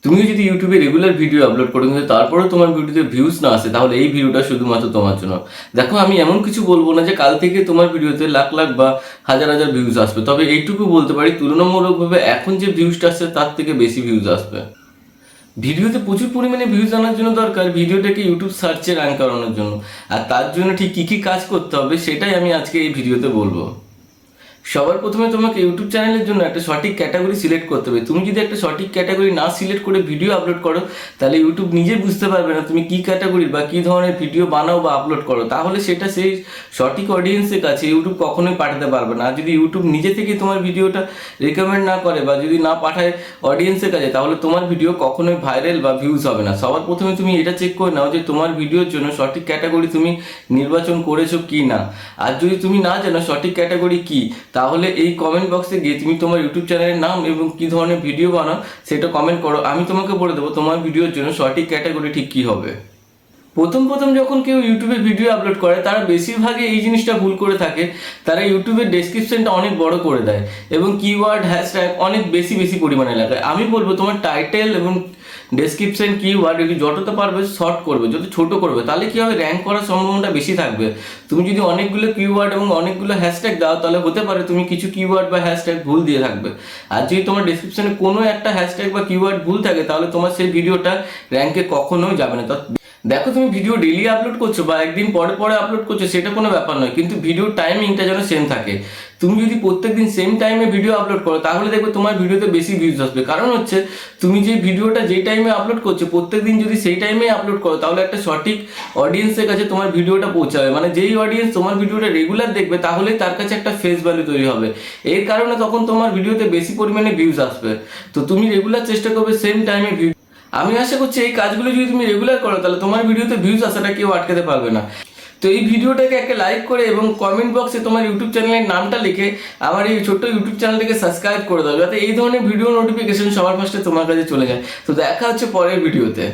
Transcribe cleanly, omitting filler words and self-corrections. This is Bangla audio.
তুমি যদি ইউটিউবে রেগুলার ভিডিও আপলোড করো কিন্তু তারপরেও তোমার ভিডিওতে ভিউজ না আসে, তাহলে এই ভিডিওটা শুধুমাত্র তোমার জন্য। দেখো, আমি এমন কিছু বলবো না যে কাল থেকে তোমার ভিডিওতে লাখ লাখ বা হাজার হাজার ভিউজ আসবে, তবে এইটুকু বলতে পারি তুলনামূলকভাবে এখন যে ভিউজটা আসছে তার থেকে বেশি ভিউজ আসবে। ভিডিওতে প্রচুর পরিমাণে ভিউজ আনার জন্য দরকার ভিডিওটাকে ইউটিউব সার্চে র্যাঙ্ক করানোর জন্য, আর তার জন্য ঠিক কী কী কাজ করতে হবে সেটাই আমি আজকে এই ভিডিওতে বলবো। সবার প্রথমে তোমাকে ইউটিউব চ্যানেলের জন্য একটা সঠিক ক্যাটাগরি সিলেক্ট করতে হবে। তুমি যদি একটা সঠিক ক্যাটাগরি না সিলেক্ট করে ভিডিও আপলোড করো, তাহলে ইউটিউব নিজে বুঝতে পারবে না তুমি কী ক্যাটাগরির বা কী ধরনের ভিডিও বানাও বা আপলোড করো, তাহলে সেটা সেই সঠিক অডিয়েন্সের কাছে ইউটিউব কখনোই পাঠাতে পারবে না। আর যদি ইউটিউব নিজে থেকে তোমার ভিডিওটা রেকমেন্ড না করে বা যদি না পাঠায় অডিয়েন্সের কাছে, তাহলে তোমার ভিডিও কখনোই ভাইরাল বা ভিউজ হবে না। সবার প্রথমে তুমি এটা চেক করে নাও যে তোমার ভিডিওর জন্য সঠিক ক্যাটাগরি তুমি নির্বাচন করেছো কি না। আর যদি তুমি না জানো সঠিক ক্যাটাগরি কি, তাহলে এই কমেন্ট বক্সে গিয়ে তুমি তোমার ইউটিউব চ্যানেলের নাম এবং কী ধরনের ভিডিও বানাও সেটা কমেন্ট করো। আমি তোমাকে বলে দেবো তোমার ভিডিওর জন্য সঠিক ক্যাটাগরি ঠিক কী হবে। প্রথম প্রথম যখন কেউ ইউটিউবে ভিডিও আপলোড করে, তারা বেশিরভাগই এই জিনিসটা ভুল করে থাকে। তারা ইউটিউবের ডেসক্রিপশনটা অনেক বড় করে দেয় এবং কিওয়ার্ড হ্যাশট্যাগ অনেক বেশি পরিমাণে লাগায়। আমি বলবো তোমার টাইটেল এবং ডেসক্রিপশন কিওয়ার্ড এটি যতটা পারবে শর্ট করবে, যত ছোট করবে, তাহলে কী হবে, র্যাঙ্ক করার সম্ভাবনাটা বেশি থাকবে। তুমি যদি অনেকগুলো কিওয়ার্ড এবং অনেকগুলো হ্যাশট্যাগ দাও, তাহলে হতে পারে তুমি কিছু কিওয়ার্ড বা হ্যাশট্যাগ ভুল দিয়ে থাকবে। আর যদি তোমার ডেসক্রিপশনে কোনো একটা হ্যাশট্যাগ বা কিওয়ার্ড ভুল থাকে, তাহলে তোমার সেই ভিডিওটা র্যাঙ্কে কখনোই যাবে না। দেখো, তুমি ভিডিও ডেইলি আপলোড করছো বা একদিন পরে পরে আপলোড করছো সেটা কোনো ব্যাপার নয়, কিন্তু ভিডিওর টাইমিংটা যেন সেম থাকে। তুমি যদি প্রত্যেকদিন সেম টাইমে ভিডিও আপলোড করো, তাহলে দেখবে তোমার ভিডিওতে বেশি ভিউজ আসবে। কারণ হচ্ছে তুমি যে ভিডিওটা যেই টাইমে আপলোড করছো প্রত্যেকদিন যদি সেই টাইমে আপলোড করো, তাহলে একটা সঠিক অডিয়েন্সের কাছে তোমার ভিডিওটা পৌঁছাবে। মানে যেই অডিয়েন্স তোমার ভিডিওটা রেগুলার দেখবে, তাহলেই তার কাছে একটা ফেস ভ্যালু তৈরি হবে। এর কারণে তখন তোমার ভিডিওতে বেশি পরিমাণে ভিউজ আসবে। তো তুমি রেগুলার চেষ্টা করবে সেম টাইমে ভিউ। আমি আশা করছি এই কাজগুলো যদি তুমি রেগুলার করো, তাহলে তোমার ভিডিওতে ভিউজ আসাটা কেউ আটকাতে পারবে না। তো এই ভিডিওটাকে একটা লাইক করে এবং কমেন্ট বক্সে তোমার ইউটিউব চ্যানেলের নামটা লিখে আমার এই ছোট্ট ইউটিউব চ্যানেলটাকে সাবস্ক্রাইব করে দাও, যাতে এই ধরনের ভিডিও নোটিফিকেশন সবার ফার্স্টে তোমার কাছে চলে যায়। তো দেখা হচ্ছে পরের ভিডিওতে।